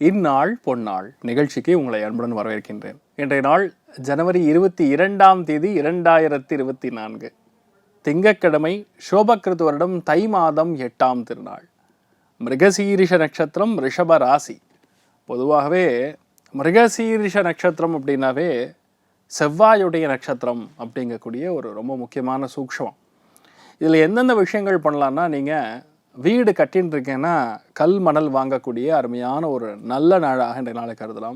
இந்நாள் பொன்னாள் நிகழ்ச்சிக்கு உங்களை அன்புடன் வரவேற்கின்றேன். இன்றைய நாள் ஜனவரி 22 2024 திங்கட்கிழமை, சோபக்கிருது வருடம் தை மாதம் 8ஆம் திருநாள், மிருகசீரிஷ நட்சத்திரம், ரிஷப ராசி. பொதுவாகவே மிருகசீரிஷ நட்சத்திரம் அப்படின்னாவே செவ்வாயுடைய நட்சத்திரம் அப்படிங்கக்கூடிய ஒரு ரொம்ப முக்கியமான சூக்ஷமம். இதில் எந்தெந்த விஷயங்கள் பண்ணலான்னா, நீங்கள் வீடு கட்டின்னு இருக்கேன்னா கல் மணல் வாங்கக்கூடிய அருமையான ஒரு நல்ல நாளாக இன்றைய நாளை கருதலாம்.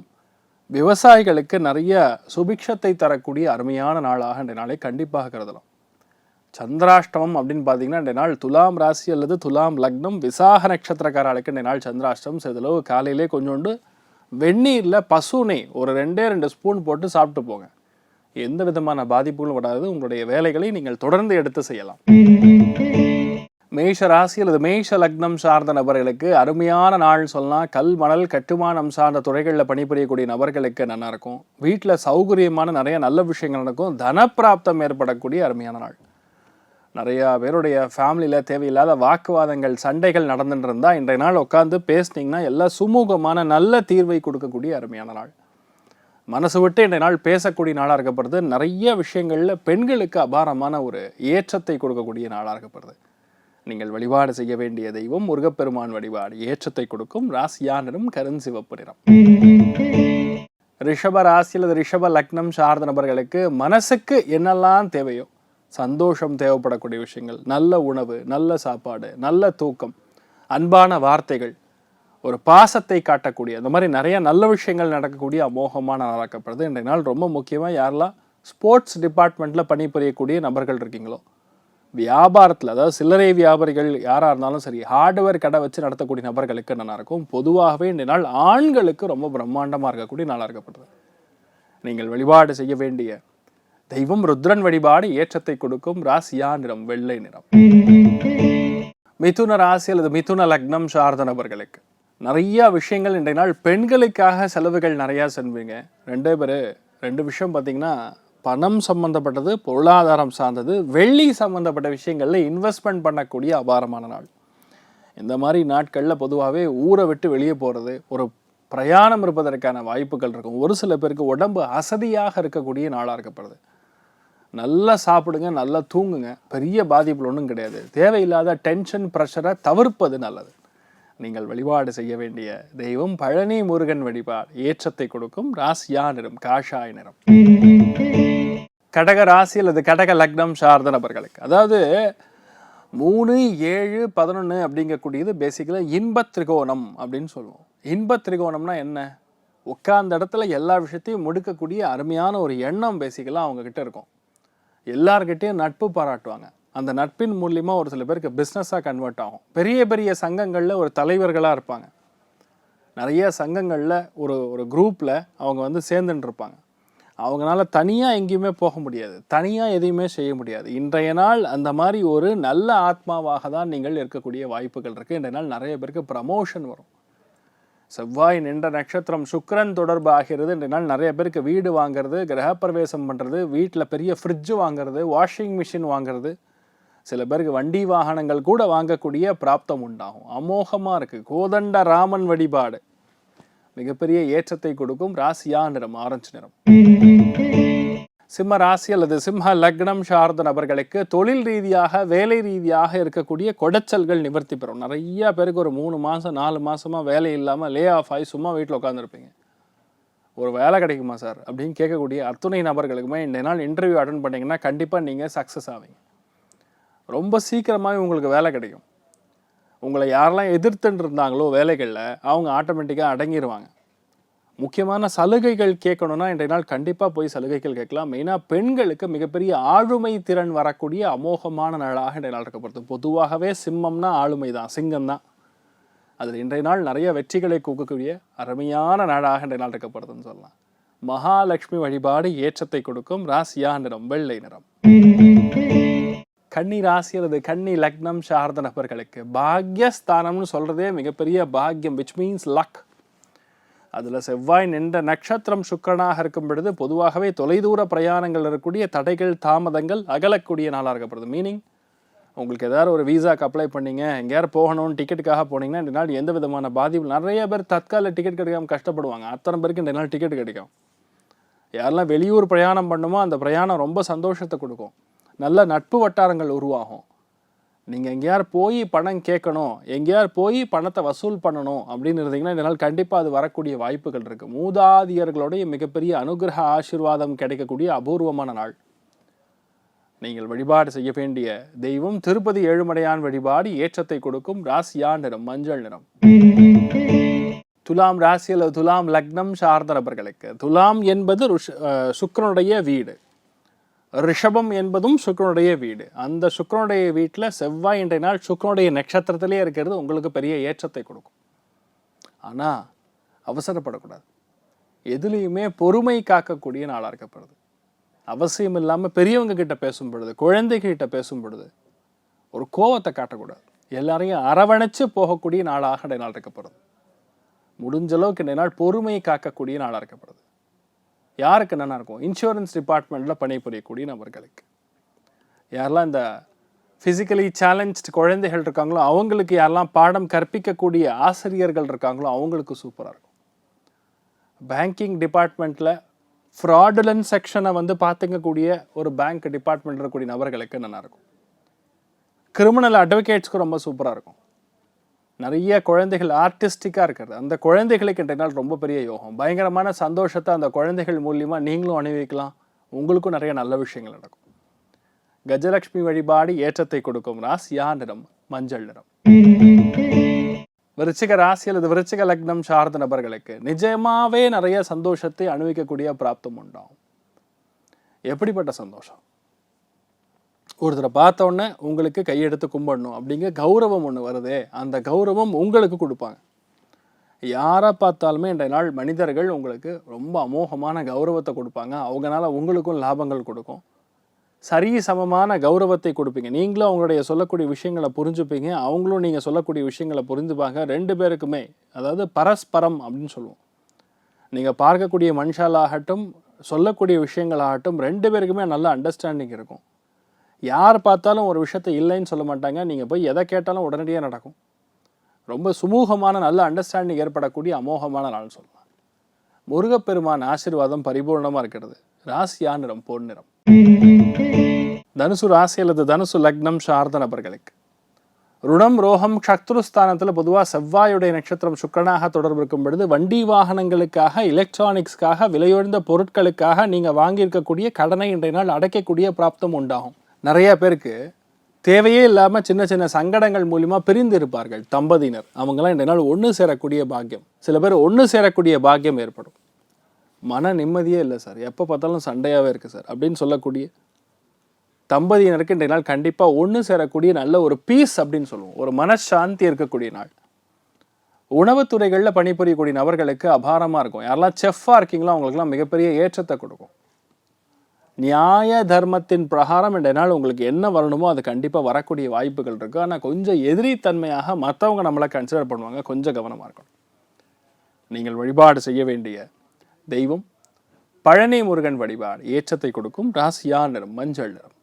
விவசாயிகளுக்கு நிறைய சுபிக்ஷத்தை தரக்கூடிய அருமையான நாளாக இன்றைய நாளை கண்டிப்பாக கருதலாம். சந்திராஷ்டமம் அப்படின்னு பார்த்தீங்கன்னா, இன்றைய நாள் துலாம் ராசி அல்லது துலாம் லக்னம், விசாக நட்சத்திரக்காரர்களுக்கு இன்றைய நாள் சந்திராஷ்டம். சிறிதளவு காலையிலே கொஞ்சோண்டு வெந்நீரில் பசுனை ஒரு 2 ஸ்பூன் போட்டு சாப்பிட்டு போங்க. எந்த விதமான பாதிப்புகளும் வராது. உங்களுடைய வேலைகளை நீங்கள் தொடர்ந்து எடுத்து செய்யலாம். மேஷ ராசி அல்லது மேஷ லக்னம் சார்ந்த நபர்களுக்கு அருமையான நாள் சொல்லலாம். கல் மணல் கட்டுமானம் சார்ந்த துறைகளில் பணிபுரியக்கூடிய நபர்களுக்கு நல்லா இருக்கும். வீட்டில் சௌகரியமான நிறைய நல்ல விஷயங்கள் நடக்கும். தனப்பிராப்தம் ஏற்படக்கூடிய அருமையான நாள். நிறையா பேருடைய ஃபேமிலியில் தேவையில்லாத வாக்குவாதங்கள், சண்டைகள் நடந்துட்டு இருந்தால் இன்றைய நாள் உட்காந்து பேசினீங்கன்னா எல்லாம் சுமூகமான நல்ல தீர்வை கொடுக்கக்கூடிய அருமையான நாள். மனசு விட்டு இன்றைய நாள் பேசக்கூடிய நாளாக இருக்கப்படுது. நிறைய விஷயங்களில் பெண்களுக்கு அபாரமான ஒரு ஏற்றத்தை கொடுக்கக்கூடிய நாளாக இருக்கப்படுது. நீங்கள் வழிபாடு செய்ய வேண்டிய தெய்வம் முருகப்பெருமான் வழிபாடு. ஏற்றத்தை கொடுக்கும். ராசியா நிறம் கருஞ்சிவப்பு நிறம். ரிஷப ராசி அல்லது ரிஷப லக்னம் சார்ந்த நபர்களுக்கு மனசுக்கு என்னெல்லாம் தேவையோ, சந்தோஷம் தேவைப்படக்கூடிய விஷயங்கள், நல்ல உணவு, நல்ல சாப்பாடு, நல்ல தூக்கம், அன்பான வார்த்தைகள், ஒரு பாசத்தை காட்டக்கூடிய அந்த மாதிரி நிறைய நல்ல விஷயங்கள் நடக்கக்கூடிய அமோகமான நாளாக்கப்படுது. இன்றைய நாள் ரொம்ப முக்கியமாக யாரெல்லாம் ஸ்போர்ட்ஸ் டிபார்ட்மெண்ட்டில் பணிபுரியக்கூடிய நபர்கள் இருக்கீங்களோ, வியாபாரத்தில், அதாவது சில்லறை வியாபாரிகள் யாராக இருந்தாலும் சரி, ஹார்ட்வேர் கடை வச்சு நடத்தக்கூடிய நபர்களுக்கு நல்லா இருக்கும். பொதுவாகவே இந்த நாள் ஆண்களுக்கு ரொம்ப பிரம்மாண்டமாக இருக்கக்கூடிய நாளாக இருக்கப்படுது. நீங்கள் வழிபாடு செய்ய வேண்டிய தெய்வம் ருத்ரன் வழிபாடு. ஏற்றத்தை கொடுக்கும். ராசியா நிறம் வெள்ளை நிறம். மிதுன ராசி அல்லது மிதுன லக்னம் சார்ந்த நபர்களுக்கு நிறைய விஷயங்கள் இன்றைய நாள் பெண்களுக்காக செலவுகள் நிறையா செல்வீங்க. ரெண்டு விஷயம் பார்த்தீங்கன்னா, பணம் சம்மந்தப்பட்டது, பொருளாதாரம் சார்ந்தது, வெள்ளி சம்மந்தப்பட்ட விஷயங்களில் இன்வெஸ்ட்மெண்ட் பண்ணக்கூடிய அபாரமான நாள். இந்த மாதிரி நாட்களில் பொதுவாகவே ஊரை விட்டு வெளியே போகிறது, ஒரு பிரயாணம் இருப்பதற்கான வாய்ப்புகள் இருக்கும். ஒரு சில பேருக்கு உடம்பு அசதியாக இருக்கக்கூடிய நாளாக இருக்கப்படுது. நல்லா சாப்பிடுங்க, நல்லா தூங்குங்க. பெரிய பாதிப்புகள் ஒன்றும் கிடையாது. தேவையில்லாத டென்ஷன், ப்ரெஷரை தவிர்ப்பது நல்லது. நீங்கள் வழிபாடு செய்ய வேண்டிய தெய்வம் பழனி முருகன் வழிபாடு. ஏற்றத்தை கொடுக்கும். ராசியா நிறம் காஷாய நிறம். கடக ராசி அல்லது கடக லக்னம் சார்ந்த நபர்களுக்கு, அதாவது 3, 7, 11 அப்படிங்கக்கூடியது பேசிக்கலாக இன்ப திரிகோணம் அப்படின்னு சொல்லுவோம். இன்ப திரிகோணம்னா என்ன? உட்கார்ந்த இடத்துல எல்லா விஷயத்தையும் முடுக்கக்கூடிய அருமையான ஒரு எண்ணம் பேசிக்கலாக அவங்கக்கிட்ட இருக்கும். எல்லார்கிட்டையும் நட்பு பாராட்டுவாங்க. அந்த நட்பின் மூலியமாக ஒரு சில பேருக்கு பிஸ்னஸாக கன்வெர்ட் ஆகும். பெரிய பெரிய சங்கங்களில் ஒரு தலைவர்களாக இருப்பாங்க. நிறைய சங்கங்களில் ஒரு குரூப்பில் அவங்க சேர்ந்துட்டு இருப்பாங்க. அவங்களால தனியாக எங்கேயுமே போக முடியாது, தனியாக எதையுமே செய்ய முடியாது. இன்றைய நாள் அந்த மாதிரி ஒரு நல்ல ஆத்மாவாக தான் நீங்கள் இருக்கக்கூடிய வாய்ப்புகள் இருக்குது. இன்றைய நாள் நிறைய பேருக்கு ப்ரமோஷன் வரும். செவ்வாய் நின்ற நட்சத்திரம், சுக்கிரன் தொடர்பு ஆகிறது. இன்றைய நாள் நிறைய பேருக்கு வீடு வாங்கிறது, கிரகப்பிரவேசம் பண்ணுறது, வீட்டில் பெரிய ஃப்ரிட்ஜு வாங்கிறது, வாஷிங் மிஷின் வாங்கிறது, சில பேருக்கு வண்டி வாகனங்கள் கூட வாங்கக்கூடிய பிராப்தம் உண்டாகும். அமோகமாக இருக்குது. கோதண்ட ராமன் வழிபாடு மிகப்பெரிய ஏற்றத்தை கொடுக்கும். ராசியா நிறம் ஆரஞ்சு நிறம். சிம்ம ராசி அல்லது சிம்ம லக்னம் சார்ந்த நபர்களுக்கு தொழில் ரீதியாக, வேலை ரீதியாக இருக்கக்கூடிய கொடைச்சல்கள் நிவர்த்தி பெறும். நிறைய பேருக்கு ஒரு 3 மாதம் 4 மாதமாக வேலை இல்லாமல் லே ஆஃப் ஆகி சும்மா வீட்டில் உட்காந்துருப்பீங்க. ஒரு வேலை கிடைக்குமா சார் அப்படின்னு கேட்கக்கூடிய அத்துணை நபர்களுக்குமே இந்த நாள் இன்டர்வியூ அட்டன் பண்ணிங்கன்னா கண்டிப்பாக நீங்கள் சக்ஸஸ் ஆவீங்க. ரொம்ப சீக்கிரமாகவே உங்களுக்கு வேலை கிடைக்கும். உங்களை யாரெல்லாம் எதிர்த்துட்டு இருந்தாங்களோ வேலைகளில், அவங்க ஆட்டோமேட்டிக்காக அடங்கிடுவாங்க. முக்கியமான சலுகைகள் கேட்கணுன்னா இன்றைய நாள் கண்டிப்பாக போய் சலுகைகள் கேட்கலாம். மெயினாக பெண்களுக்கு மிகப்பெரிய ஆளுமை திறன் வரக்கூடிய அமோகமான நாளாக இன்றைய நாள் இருக்கப்படுது. பொதுவாகவே சிம்மம்னா ஆளுமை தான், சிங்கம் தான். அதில் இன்றைய நாள் நிறைய வெற்றிகளை குவிக்கக்கூடிய அருமையான நாளாக இன்றைய நாள் இருக்கப்படுதுன்னு சொல்லலாம். மகாலட்சுமி வழிபாடு ஏற்றத்தை கொடுக்கும். ராசியா நிறம் வெள்ளை நிறம். கன்னி ராசி அல்லது கன்னி லக்னம் சார்ந்த நபர்களுக்கு பாக்யஸ்தானம்னு சொல்கிறதே மிகப்பெரிய பாக்யம், விச் மீன்ஸ் லக். அதில் செவ்வாய் நின்ற நட்சத்திரம் சுக்கிரனாக இருக்கும் பொழுது பொதுவாகவே தொலைதூர பிரயாணங்கள் இருக்கக்கூடிய தடைகள், தாமதங்கள் அகலக்கூடிய நாளாக இருக்கப்படுது. மீனிங் உங்களுக்கு ஏதாவது ஒரு விசாக்கு அப்ளை பண்ணீங்க, எங்கேயாவது போகணும்னு டிக்கெட்டுக்காக போனீங்கன்னா இந்த நாள் எந்த விதமான பாதிப்பு, நிறைய பேர் தற்கால டிக்கெட் கிடைக்காம கஷ்டப்படுவாங்க. அத்தனை பேருக்கு இந்த நாள் டிக்கெட் கிடைக்கும். யாரெல்லாம் வெளியூர் பிரயாணம் பண்ணுமோ அந்த பிரயாணம் ரொம்ப சந்தோஷத்தை கொடுக்கும். நல்ல நட்பு வட்டாரங்கள் உருவாகும். நீங்கள் எங்கேயாவது போய் பணம் கேட்கணும், எங்கேயாவது போய் பணத்தை வசூல் பண்ணணும் அப்படின்னு இருந்தீங்கன்னா இந்த நாள் கண்டிப்பாக அது வரக்கூடிய வாய்ப்புகள் இருக்குது. மூதாதியர்களுடைய மிகப்பெரிய அனுகிரக ஆசீர்வாதம் கிடைக்கக்கூடிய அபூர்வமான நாள். நீங்கள் வழிபாடு செய்ய வேண்டிய தெய்வம் திருப்பதி ஏழுமலையான் வழிபாடு ஏற்றத்தை கொடுக்கும். ராசியா நிறம் மஞ்சள் நிறம். துலாம் ராசியில் துலாம் லக்னம் சார்ந்த நபர்களுக்கு துலாம் என்பது சுக்கிரனுடைய வீடு, ரிஷபம் என்பதும் சுக்கிரனுடைய வீடு. அந்த சுக்கிரனுடைய வீட்டில் செவ்வாய் இன்றைய நாள் சுக்கிரனுடைய நட்சத்திரத்திலே இருக்கிறது உங்களுக்கு பெரிய ஏற்றத்தை கொடுக்கும். ஆனால் அவசரப்படக்கூடாது. எதுலேயுமே பொறுமை காக்கக்கூடிய நாளாக இருக்கப்படுது. அவசியம் இல்லாமல் பெரியவங்க கிட்ட பேசும் பொழுது, குழந்தைகிட்ட பேசும் பொழுது ஒரு கோவத்தை காட்டக்கூடாது. எல்லாரையும் அரவணைச்சு போகக்கூடிய நாளாக இன்றைய நாள் இருக்கப்படுது. முடிஞ்ச அளவுக்கு இன்றைய நாள் பொறுமையை காக்கக்கூடிய நாளாக இருக்கப்படுது. யாருக்கு என்னென்ன இருக்கும்? இன்சூரன்ஸ் டிபார்ட்மெண்ட்டில் பணிபுரியக்கூடிய நபர்களுக்கு, யாரெல்லாம் இந்த ஃபிசிக்கலி சேலஞ்ச்டு குழந்தைகள் இருக்காங்களோ அவங்களுக்கு, யாரெல்லாம் பாடம் கற்பிக்கக்கூடிய ஆசிரியர்கள் இருக்காங்களோ அவங்களுக்கு சூப்பராக இருக்கும். பேங்கிங் டிபார்ட்மெண்ட்டில் ஃப்ராடுலன்ட் செக்ஷனை பார்த்துக்கக்கூடிய ஒரு பேங்க் டிபார்ட்மெண்ட் இருக்கக்கூடிய நபர்களுக்கு நல்லாயிருக்கும். கிரிமினல் அட்வொகேட்ஸ்க்கு ரொம்ப சூப்பராக இருக்கும். நிறைய குழந்தைகள் ஆர்டிஸ்டிக்காக இருக்கிறது, அந்த குழந்தைகளுக்கு இன்றைய நாள் ரொம்ப பெரிய யோகம். பயங்கரமான சந்தோஷத்தை அந்த குழந்தைகள் மூலியமாக நீங்களும் அனுபவிக்கலாம். உங்களுக்கும் நிறைய நல்ல விஷயங்கள் நடக்கும். கஜலட்சுமி வழிபாடு ஏற்றத்தை கொடுக்கும். ராசியா நிறம் மஞ்சள் நிறம். விருச்சிக ராசி அல்லது விருச்சிக லக்னம் சார்ந்த நபர்களுக்கு நிஜமாவே நிறைய சந்தோஷத்தை அனுபவிக்கக்கூடிய பிராப்தம் உண்டாகும். எப்படிப்பட்ட சந்தோஷம்? ஒருத்தரை பார்த்தோன்னே உங்களுக்கு கையெடுத்து கும்பிடணும் அப்படிங்கிற கௌரவம் ஒன்று வருதே, அந்த கௌரவம் உங்களுக்கு கொடுப்பாங்க. யாரை பார்த்தாலுமே இன்றைய நாள் மனிதர்கள் உங்களுக்கு ரொம்ப அமோகமான கௌரவத்தை கொடுப்பாங்க. அவங்களால உங்களுக்கும் லாபங்கள் கொடுக்கும். சரி சமமான கௌரவத்தை கொடுப்பீங்க. நீங்களும் அவங்களுடைய சொல்லக்கூடிய விஷயங்களை புரிஞ்சுப்பீங்க, அவங்களும் நீங்கள் சொல்லக்கூடிய விஷயங்களை புரிஞ்சுப்பாங்க. ரெண்டு பேருக்குமே, அதாவது பரஸ்பரம் அப்படின்னு சொல்லுவோம். நீங்கள் பார்க்கக்கூடிய மனுஷாலாகட்டும் சொல்லக்கூடிய விஷயங்களாகட்டும் ரெண்டு பேருக்குமே நல்ல அண்டர்ஸ்டாண்டிங் இருக்கும். யார் பார்த்தாலும் ஒரு விஷயத்தை இல்லைன்னு சொல்ல மாட்டாங்க. நீங்கள் போய் எதை கேட்டாலும் உடனடியாக நடக்கும். ரொம்ப சுமூகமான நல்ல அண்டர்ஸ்டாண்டிங் ஏற்படக்கூடிய அமோகமான நாள் சொல்லலாம். முருகப்பெருமான் ஆசீர்வாதம் பரிபூர்ணமாக இருக்கிறது. ராசியா நிறம் பொன் நிறம். தனுசு ராசி அல்லது தனுசு லக்னம் சார்ந்த நபர்களுக்கு ருணம் ரோகம் சத்ருஸ்தானத்தில் பொதுவாக செவ்வாயுடைய நட்சத்திரம் சுக்கிரனாக தொடர்பு இருக்கும் பொழுது வண்டி வாகனங்களுக்காக, எலக்ட்ரானிக்ஸ்க்காக, விலையுயர்ந்த பொருட்களுக்காக நீங்கள் வாங்கியிருக்கக்கூடிய கடனை இன்றைய நாள் அடைக்கக்கூடிய பிராப்தம் உண்டாகும். நிறைய பேருக்கு தேவையே இல்லாமல் சின்ன சின்ன சங்கடங்கள் மூலிமா பிரிந்து இருப்பார்கள் தம்பதியினர். அவங்களாம் இன்றைய நாள் ஒன்று சேரக்கூடிய பாக்கியம், சில பேர் ஒன்று சேரக்கூடிய பாக்கியம் ஏற்படும். மன நிம்மதியே இல்லை சார், எப்போ பார்த்தாலும் சண்டையாகவே இருக்குது சார் அப்படின்னு சொல்லக்கூடிய தம்பதியினருக்கு இன்றைய நாள் கண்டிப்பாக ஒன்று சேரக்கூடிய நல்ல ஒரு பீஸ் அப்படின்னு சொல்லுவோம், ஒரு மனசாந்தி இருக்கக்கூடிய நாள். உணவுத்துறைகளில் பணிபுரியக்கூடிய நபர்களுக்கு அபாரமாக இருக்கும். யாரெல்லாம் செஃப்பாக இருக்கீங்களோ அவங்களுக்குலாம் மிகப்பெரிய ஏற்றத்தை கொடுக்கும். நியாய தர்மத்தின் பிரகாரம் இன்றைய நாள் உங்களுக்கு என்ன வரணுமோ அது கண்டிப்பாக வரக்கூடிய வாய்ப்புகள் இருக்குது. ஆனால் கொஞ்சம் எதிரித்தன்மையாக மற்றவங்க நம்மளை கன்சிடர் பண்ணுவாங்க, கொஞ்சம் கவனமாக இருக்கணும். நீங்கள் வழிபாடு செய்ய வேண்டிய தெய்வம் பழனி முருகன் வழிபாடு ஏற்றத்தை கொடுக்கும். ராசியா நிறம் மஞ்சள் நிறம்.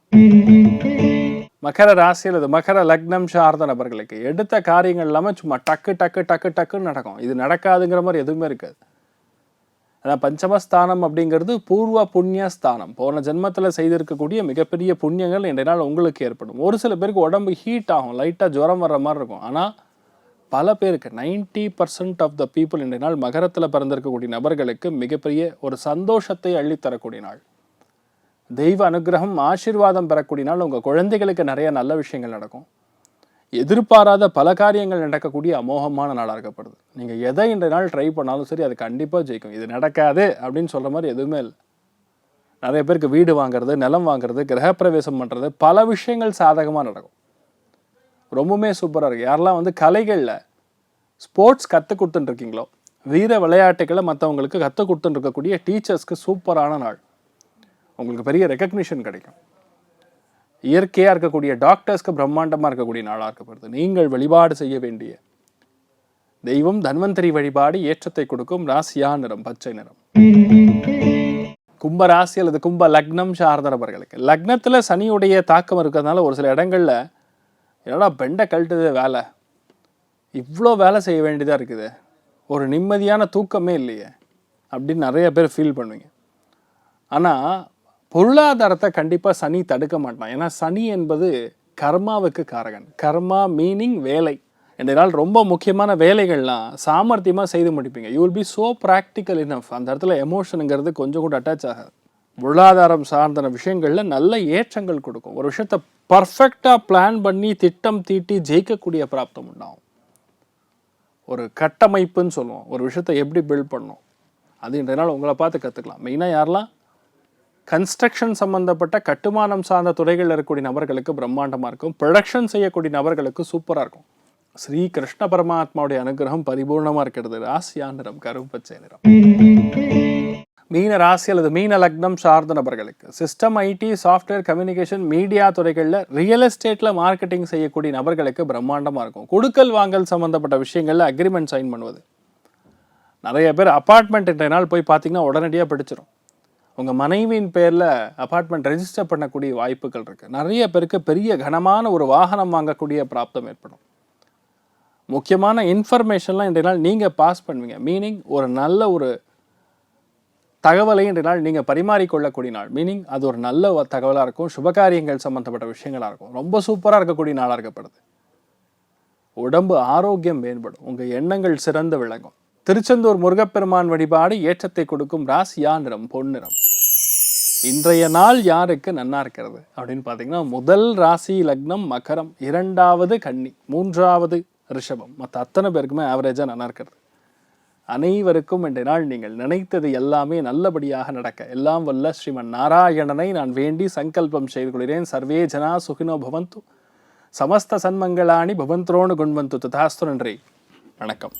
மகர ராசி அல்லது மகர லக்னம் சார்ந்த நபர்களுக்கு எடுத்த காரியங்கள் இல்லாமல் சும்மா டக்கு டக்கு டக்கு டக்குன்னு நடக்கும். இது நடக்காதுங்கிற மாதிரி எதுவுமே இருக்காது. அதான் பஞ்சமஸ்தானம் அப்படிங்கிறது பூர்வ புண்ணிய ஸ்தானம். போன ஜென்மத்தில் செய்திருக்கக்கூடிய மிகப்பெரிய புண்ணியங்கள் இன்றைய நாள் உங்களுக்கு ஏற்படும். ஒரு சில பேருக்கு உடம்பு ஹீட் ஆகும், லைட்டாக ஜுரம் வர்ற மாதிரி இருக்கும். ஆனால் பல பேருக்கு 90% ஆஃப் த பீப்புள் இன்றைய நாள் மகரத்தில் பிறந்திருக்கக்கூடிய நபர்களுக்கு மிகப்பெரிய ஒரு சந்தோஷத்தை அள்ளித்தரக்கூடிய நாள். தெய்வ அனுகிரகம் ஆசீர்வாதம் பெறக்கூடிய நாள். உங்கள் குழந்தைகளுக்கு நிறைய நல்ல விஷயங்கள் நடக்கும். எதிர்பாராத பல காரியங்கள் நடக்கக்கூடிய அமோகமான நாளாக இருக்கப்படுது. நீங்கள் எதை இன்றைய நாள் ட்ரை பண்ணாலும் சரி அது கண்டிப்பாக ஜெயிக்கும். இது நடக்காது அப்படின்னு சொல்கிற மாதிரி எதுவுமே இல்லை. நிறைய பேருக்கு வீடு வாங்குறது, நிலம் வாங்குறது, கிரகப்பிரவேசம் பண்ணுறது, பல விஷயங்கள் சாதகமாக நடக்கும். ரொம்பவுமே சூப்பராக இருக்குது. யாரெல்லாம் கலைகளில் ஸ்போர்ட்ஸ் கற்றுக் கொடுத்துட்டுருக்கீங்களோ, வீர விளையாட்டுகளை மற்றவங்களுக்கு கற்றுக் கொடுத்துட்டுருக்கக்கூடிய டீச்சர்ஸ்க்கு சூப்பரான நாள். உங்களுக்கு பெரிய ரெக்கக்னிஷன் கிடைக்கும். இயற்கையாக இருக்கக்கூடிய டாக்டர்ஸ்க்கு பிரம்மாண்டமாக இருக்கக்கூடிய நாளாக இருக்கப்படுது. நீங்கள் வழிபாடு செய்ய வேண்டிய தெய்வம் தன்வந்தரி வழிபாடு ஏற்றத்தை கொடுக்கும். ராசியா நிறம் பச்சை நிறம். கும்ப ராசி அல்லது கும்ப லக்னம் சார்ந்த நபர்களுக்கு லக்னத்தில் சனியுடைய தாக்கம் இருக்கிறதுனால ஒரு சில இடங்களில் என்னடா பெண்டை கழட்டுது வேலை, இவ்வளோ வேலை செய்ய வேண்டியதாக இருக்குது, ஒரு நிம்மதியான தூக்கமே இல்லையே அப்படின்னு நிறைய பேர் ஃபீல் பண்ணுவீங்க. ஆனால் பொருளாதாரத்தை கண்டிப்பாக சனி தடுக்க மாட்டான். ஏன்னா சனி என்பது கர்மாவுக்கு காரகன். கர்மா மீனிங் வேலை. இந்த நாள் ரொம்ப முக்கியமான வேலைகள்லாம் சாமர்த்தியமாக செய்து முடிப்பீங்க. You will be so practical enough. அந்த இடத்துல எமோஷனுங்கிறது கொஞ்சம் கூட அட்டாச் ஆகாது. பொருளாதாரம் சார்ந்த விஷயங்களில் நல்ல ஏற்றங்கள் கொடுக்கும். ஒரு விஷயத்தை பர்ஃபெக்டாக பிளான் பண்ணி திட்டம் தீட்டி ஜெயிக்கக்கூடிய பிராப்தம் உண்டாகும். ஒரு கட்டமைப்புன்னு சொல்லுவோம், ஒரு விஷயத்தை எப்படி பில்ட் பண்ணணும், அது இன்றைய நாள் உங்களை பார்த்து கற்றுக்கலாம். மெயினாக யாரெல்லாம் கன்ஸ்ட்ரக்ஷன் சம்மந்தப்பட்ட கட்டுமானம் சார்ந்த துறைகளில் இருக்கக்கூடிய நபர்களுக்கு பிரம்மாண்டமாக இருக்கும். ப்ரொடக்ஷன் செய்யக்கூடிய நபர்களுக்கு சூப்பராக இருக்கும். ஸ்ரீ கிருஷ்ண பரமாத்மாவுடைய அனுகிரகம் பரிபூர்ணமாக இருக்கிறது. ராசியா நிறம் கரும்பச்சை நிறம். மீன ராசி அல்லது மீன லக்னம் சார்ந்த நபர்களுக்கு system, IT, software, communication, media துறைகளில், ரியல் எஸ்டேட்டில் மார்க்கெட்டிங் செய்யக்கூடிய நபர்களுக்கு பிரம்மாண்டமாக இருக்கும். கொடுக்கல் வாங்கல் சம்மந்தப்பட்ட விஷயங்களில் அக்ரிமெண்ட் சைன் பண்ணுவது. நிறைய பேர் அப்பார்ட்மெண்ட் இன்றைய நாள் போய் பார்த்தீங்கன்னா உடனடியாக பிடிச்சிரும். உங்கள் மனைவியின் பேரில் அப்பார்ட்மெண்ட் ரெஜிஸ்டர் பண்ணக்கூடிய வாய்ப்புகள் இருக்குது. நிறைய பேருக்கு பெரிய கனமான ஒரு வாகனம் வாங்கக்கூடிய பிராப்தம் ஏற்படும். முக்கியமான இன்ஃபர்மேஷன்லாம் இன்றைய நாள் நீங்கள் பாஸ் பண்ணுவீங்க. மீனிங் ஒரு நல்ல ஒரு தகவலை இன்றைய நாள் நீங்கள் பரிமாறிக்கொள்ளக்கூடிய நாள். மீனிங் அது ஒரு நல்ல தகவலாக இருக்கும். சுபகாரியங்கள் சம்மந்தப்பட்ட விஷயங்களாக இருக்கும். ரொம்ப சூப்பராக இருக்கக்கூடிய நாளாக இருக்கப்படுது. உடம்பு ஆரோக்கியம் மேம்படும். உங்கள் எண்ணங்கள் சிறந்து விளங்கும். திருச்செந்தூர் முருகப்பெருமான் வழிபாடு ஏற்றத்தை கொடுக்கும். ராசியா நிறம் பொன்னிறம். இன்றைய நாள் யாருக்கு நன்னா இருக்கிறது அப்படின்னு பார்த்தீங்கன்னா, முதல் ராசி லக்னம் மகரம், இரண்டாவது கன்னி, மூன்றாவது ரிஷபம். மற்ற அத்தனை பேருக்குமே ஆவரேஜாக நல்லா இருக்கிறது. அனைவருக்கும் இன்றைய நாள் நீங்கள் நினைத்தது எல்லாமே நல்லபடியாக நடக்க எல்லாம் வல்ல ஸ்ரீமன் நாராயணனை நான் வேண்டி சங்கல்பம் செய்து கொள்கிறேன். சர்வே ஜனா சுகினோ பவந்து, சமஸ்த சன்மங்களாணி பவந்தோனு குண்வந்து. ததாஸ்து. நன்றி, வணக்கம்.